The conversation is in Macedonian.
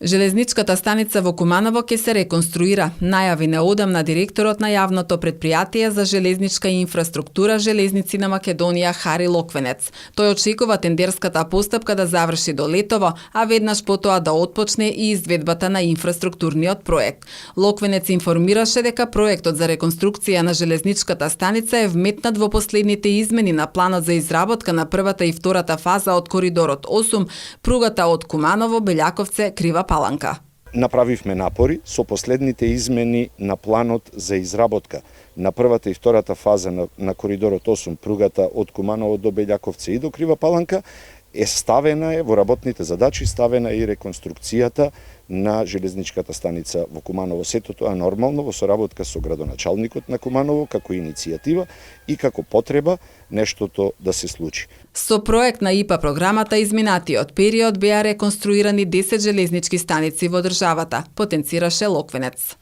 Железничката станица во Куманово ќе се реконструира, најави неодамна директорот на јавното претпријатие за железничка инфраструктура Железници на Македонија Хари Локвенец. Тој очекува тендерската постапка да заврши до летово, а веднаш потоа да отпочне и изведбата на инфраструктурниот проект. Локвенец информираше дека проектот за реконструкција на железничката станица е вметнат во последните измени на планот за изработка на првата и втората фаза од коридорот 8, пругата од Куманово, Белјаковце, Крива Паланка. Направивме напори со последните измени на планот за изработка на првата и втората фаза на коридорот 8, пругата од Куманово до Белјаковце и до Крива Паланка, ставена во работните задачи, ставена и реконструкцијата на железничката станица во Куманово. Сето тоа нормално во соработка со градоначалникот на Куманово како иницијатива и како потреба нештото да се случи. Со проект на ИПА програмата изминатиот период беа реконструирани 10 железнички станици во државата, потенцираше Локвенец.